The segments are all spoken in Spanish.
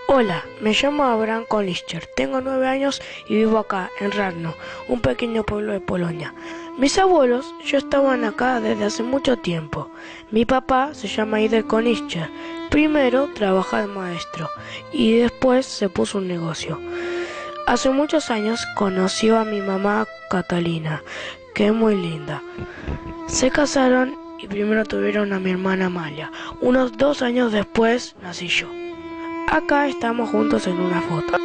Hola, me llamo Abraham Koniszter, tengo 9 años y vivo acá, en Radno, un pequeño pueblo de Polonia. Mis abuelos ya estaban acá desde hace mucho tiempo. Mi papá se llama Ider Koniszter. Primero trabajaba de maestro y después se puso un negocio. Hace muchos años conoció a mi mamá Catalina, que es muy linda. Se casaron y primero tuvieron a mi hermana Amalia. Unos 2 años después nací yo. Acá estamos juntos en una foto.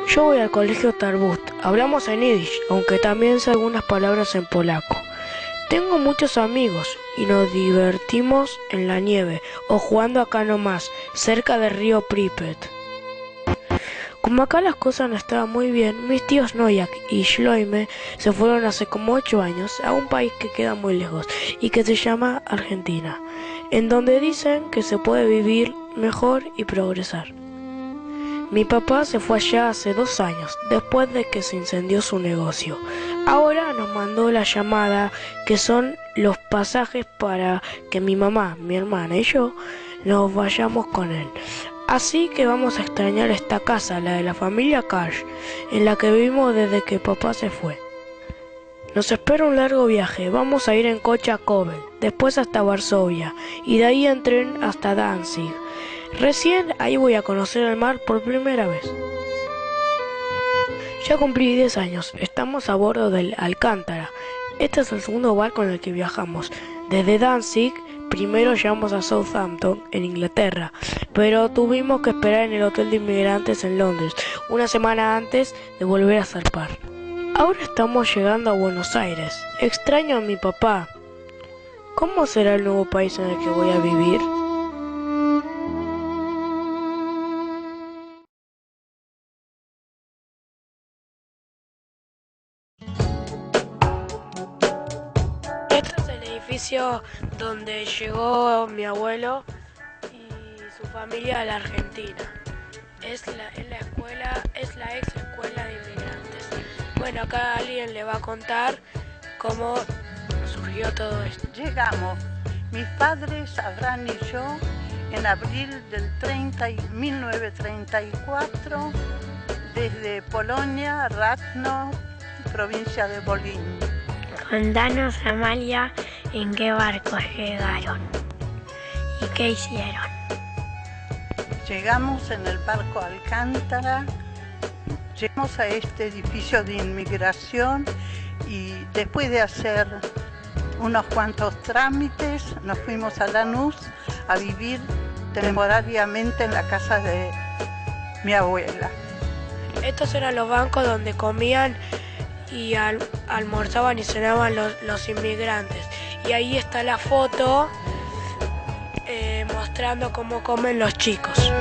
Yo voy al colegio Tarbust. Hablamos en yiddish, aunque también sé algunas palabras en polaco. Tengo muchos amigos y nos divertimos en la nieve o jugando acá nomás, cerca del río Pripet. Como acá las cosas no estaban muy bien, mis tíos Noyak y Shloime se fueron hace como 8 años a un país que queda muy lejos y que se llama Argentina, en donde dicen que se puede vivir mejor y progresar. Mi papá se fue allá hace 2 años, después de que se incendió su negocio. Ahora nos mandó la llamada, que son los pasajes para que mi mamá, mi hermana y yo nos vayamos con él. Así que vamos a extrañar esta casa, la de la familia Karsh, en la que vivimos desde que papá se fue. Nos espera un largo viaje, vamos a ir en coche a Kovel, después hasta Varsovia y de ahí en tren hasta Danzig. Recién ahí voy a conocer el mar por primera vez. Ya cumplí 10 años, estamos a bordo del Alcántara. Este es el segundo barco en el que viajamos. Desde Danzig, primero llegamos a Southampton, en Inglaterra, pero tuvimos que esperar en el hotel de inmigrantes en Londres, una semana antes de volver a zarpar. Ahora estamos llegando a Buenos Aires. Extraño a mi papá. ¿Cómo será el nuevo país en el que voy a vivir? Este es el edificio donde llegó mi abuelo y su familia a la Argentina. Es la ex escuela de inmigrantes. Bueno, acá alguien le va a contar cómo surgió todo esto. Llegamos, mis padres, Abraham y yo, en abril del 1934, desde Polonia, Radno, provincia de Volín. Contanos, Amalia, en qué barco llegaron y qué hicieron. Llegamos en el barco Alcántara, llegamos a este edificio de inmigración y después de hacer unos cuantos trámites nos fuimos a Lanús a vivir temporariamente en la casa de mi abuela. Estos eran los bancos donde comían y almorzaban y cenaban los inmigrantes. Y ahí está la foto mostrando cómo comen los chicos.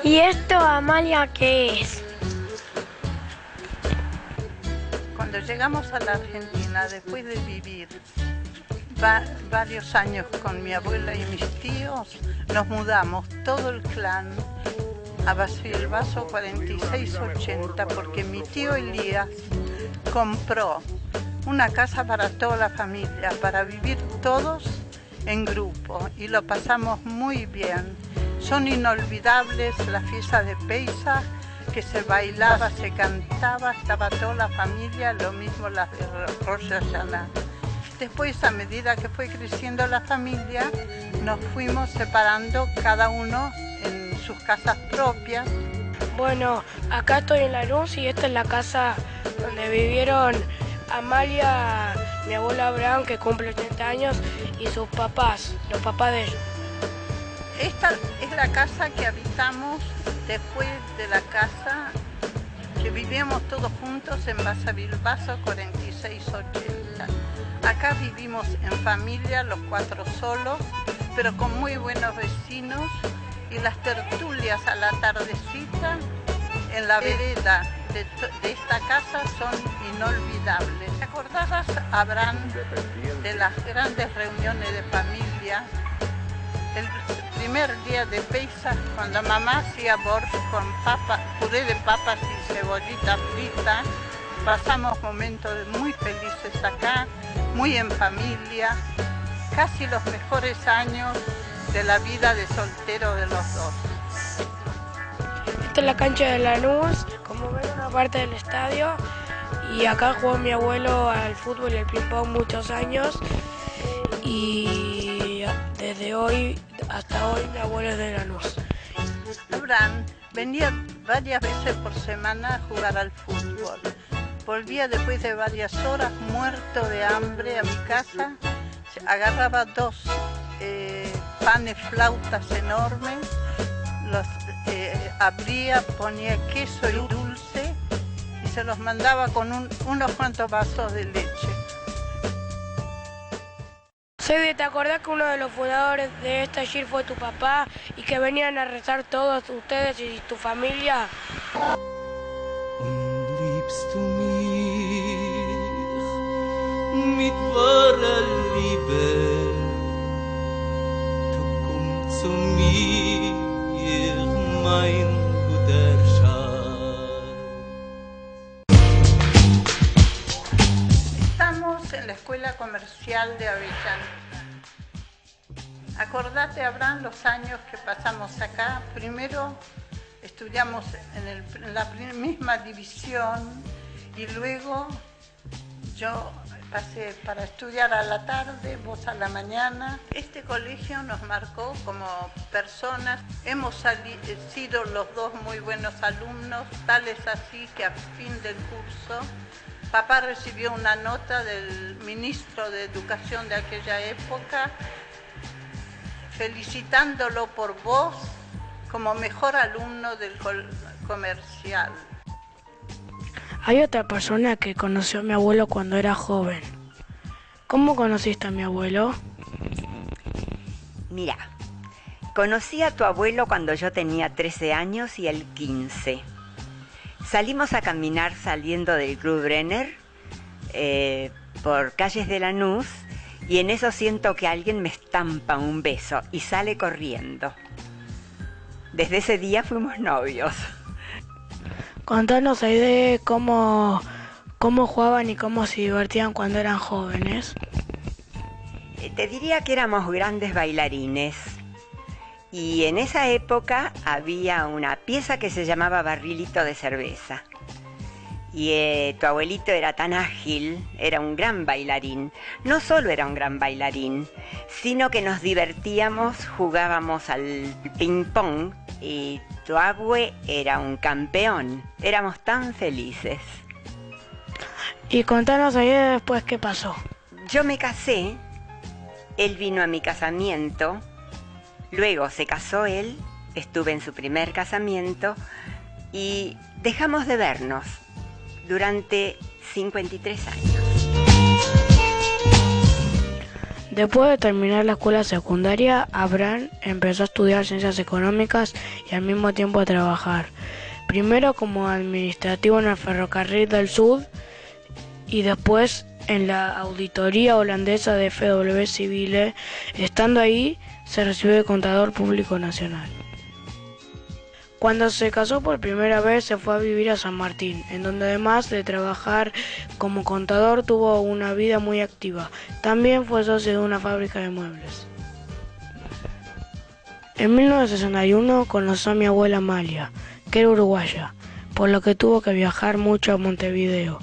¿Y esto, Amalia, qué es? Cuando llegamos a la Argentina, después de vivir varios años con mi abuela y mis tíos, nos mudamos todo el clan a Basilvaso 4680 porque mi tío Elías compró una casa para toda la familia, para vivir todos en grupo y lo pasamos muy bien. Son inolvidables las fiestas de Pesach, que se bailaba, se cantaba, estaba toda la familia, lo mismo las de Rosh Hashanah. Después, a medida que fue creciendo la familia, nos fuimos separando cada uno en sus casas propias. Bueno, acá estoy en Lanús y esta es la casa donde vivieron Amalia, mi abuelo Abraham, que cumple 80 años, y sus papás, los papás de ellos. Esta es la casa que habitamos después de la casa que vivíamos todos juntos en Basavilbaso 4680. Acá vivimos en familia, los 4 solos, pero con muy buenos vecinos, y las tertulias a la tardecita en la vereda de esta casa son inolvidables. ¿Te acordabas, Abraham, de las grandes reuniones de familia? El primer día de Pesach, cuando mamá hacía borsch con puré de papas y cebollita frita, pasamos momentos muy felices acá, muy en familia, casi los mejores años de la vida de soltero de los dos. Esta es la cancha de Lanús, como ven, una parte del estadio, y acá jugó mi abuelo al fútbol y al ping-pong muchos años, y desde hoy hasta hoy mi abuelo es de Lanús. Abraham venía varias veces por semana a jugar al fútbol. Volvía después de varias horas muerto de hambre a mi casa, agarraba dos panes flautas enormes, los abría, ponía queso y dulce y se los mandaba con unos cuantos vasos de leche. Sebi, ¿te acordás que uno de los fundadores de esta GIR fue tu papá y que venían a rezar todos ustedes y tu familia? Liebst du mich mit wahrer Liebe, du komm zu mir, mein guter Schatz. Estamos en la Escuela Comercial de Avellaneda. Acordate, Abraham, los años que pasamos acá. Primero estudiamos en la misma división y luego yo pasé para estudiar a la tarde, vos a la mañana. Este colegio nos marcó como personas. Hemos sido los dos muy buenos alumnos, tal es así que a fin del curso papá recibió una nota del ministro de Educación de aquella época felicitándolo por vos como mejor alumno del comercial. Hay otra persona que conoció a mi abuelo cuando era joven. ¿Cómo conociste a mi abuelo? Mira, conocí a tu abuelo cuando yo tenía 13 años y él 15. Salimos a caminar saliendo del Club Brenner por calles de Lanús y en eso siento que alguien me estampa un beso y sale corriendo. Desde ese día fuimos novios. Contanos ahí de cómo jugaban y cómo se divertían cuando eran jóvenes. Te diría que éramos grandes bailarines. Y en esa época había una pieza que se llamaba Barrilito de Cerveza. Y tu abuelito era tan ágil, era un gran bailarín. No solo era un gran bailarín, sino que nos divertíamos, jugábamos al ping-pong y tu abue era un campeón. Éramos tan felices. Y contanos ahí después qué pasó. Yo me casé, él vino a mi casamiento, luego se casó él, estuve en su primer casamiento y dejamos de vernos durante 53 años. Después de terminar la escuela secundaria, Abraham empezó a estudiar ciencias económicas y al mismo tiempo a trabajar. Primero como administrativo en el Ferrocarril del Sur y después en la auditoría holandesa de FW Civile. Estando ahí, se recibió de contador público nacional. Cuando se casó por primera vez se fue a vivir a San Martín, en donde además de trabajar como contador tuvo una vida muy activa. También fue socio de una fábrica de muebles. En 1961 conoció a mi abuela Amalia, que era uruguaya, por lo que tuvo que viajar mucho a Montevideo.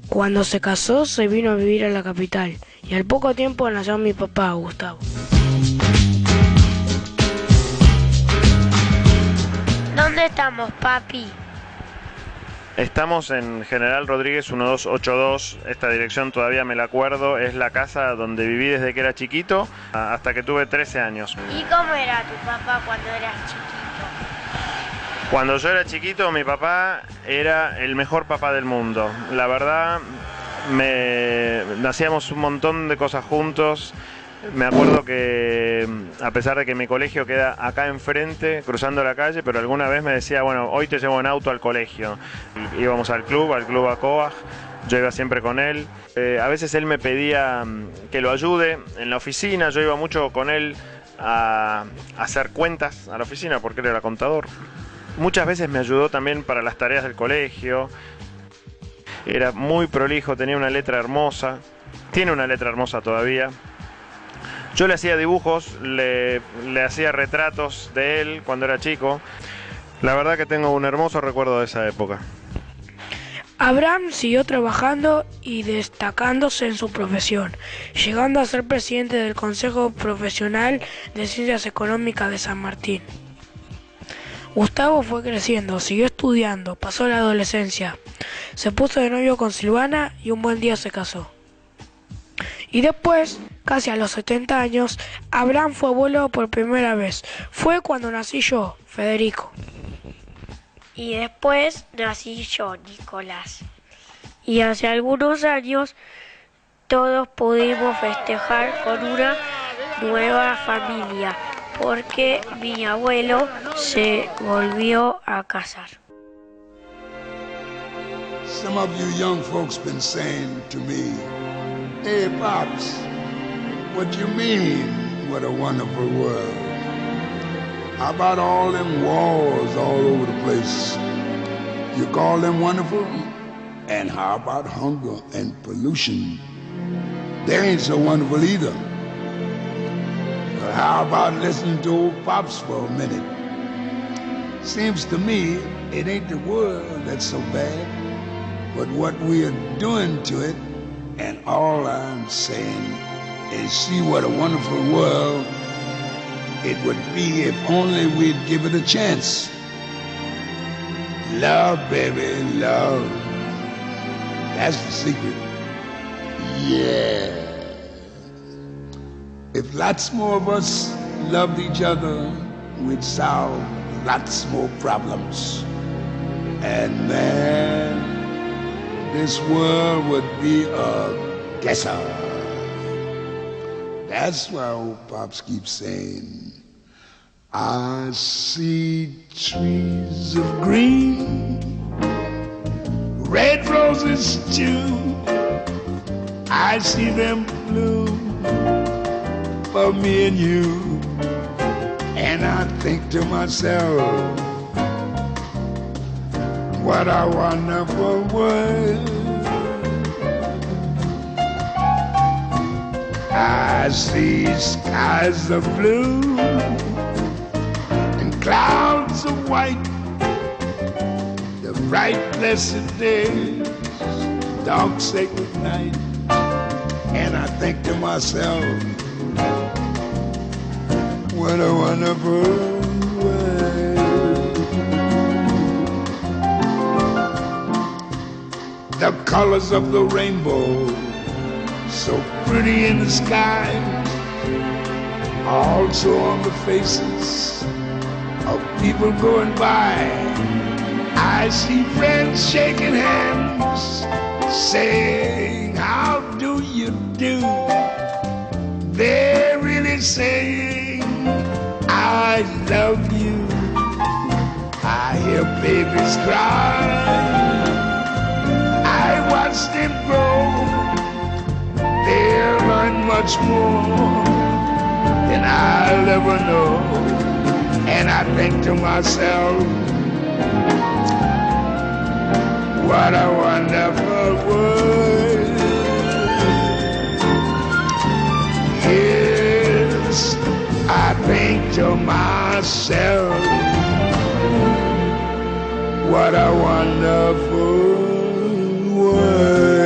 Cuando se casó se vino a vivir a la capital y al poco tiempo nació mi papá, Gustavo. ¿Dónde estamos, papi? Estamos en General Rodríguez 1282, esta dirección todavía me la acuerdo, es la casa donde viví desde que era chiquito hasta que tuve 13 años. ¿Y cómo era tu papá cuando eras chiquito? Cuando yo era chiquito mi papá era el mejor papá del mundo, la verdad hacíamos un montón de cosas juntos. Me acuerdo que a pesar de que mi colegio queda acá enfrente, cruzando la calle, pero alguna vez me decía, bueno, hoy te llevo en auto al colegio. Y íbamos al club Acoag, yo iba siempre con él. A veces él me pedía que lo ayude en la oficina, yo iba mucho con él a hacer cuentas a la oficina porque él era contador. Muchas veces me ayudó también para las tareas del colegio. Era muy prolijo, tenía una letra hermosa. Tiene una letra hermosa todavía. Yo le hacía dibujos, le hacía retratos de él cuando era chico. La verdad que tengo un hermoso recuerdo de esa época. Abraham siguió trabajando y destacándose en su profesión, llegando a ser presidente del Consejo Profesional de Ciencias Económicas de San Martín. Gustavo fue creciendo, siguió estudiando, pasó la adolescencia, se puso de novio con Silvana y un buen día se casó. Y después, casi a los 70 años, Abraham fue abuelo por primera vez. Fue cuando nací yo, Federico. Y después nací yo, Nicolás. Y hace algunos años todos pudimos festejar con una nueva familia, porque mi abuelo se volvió a casar. Some of you young folks been saying to me, "Hey, Pops, what you mean, what a wonderful world? How about all them wars all over the place? You call them wonderful? And how about hunger and pollution? They ain't so wonderful either. But how about listening to old Pops for a minute? Seems to me it ain't the world that's so bad, but what we are doing to it. And all I'm saying is see what a wonderful world it would be if only we'd give it a chance. Love, baby, love. That's the secret. Yeah. If lots more of us loved each other, we'd solve lots more problems. And man, this world would be a guesser. That's why old Pops keeps saying, I see trees of green, red roses too. I see them bloom for me and you. And I think to myself, what a wonderful world. I see skies of blue and clouds of white, the bright blessed days, dark sacred night. And I think to myself, what a wonderful world. The colors of the rainbow, so pretty in the sky, also on the faces of people going by. I see friends shaking hands, saying, how do you do? They're really saying, I love you. I hear babies cry, I watch them grow. They'll learn much more than I'll ever know. And I think to myself, what a wonderful world. Yes, I think to myself, what a wonderful world.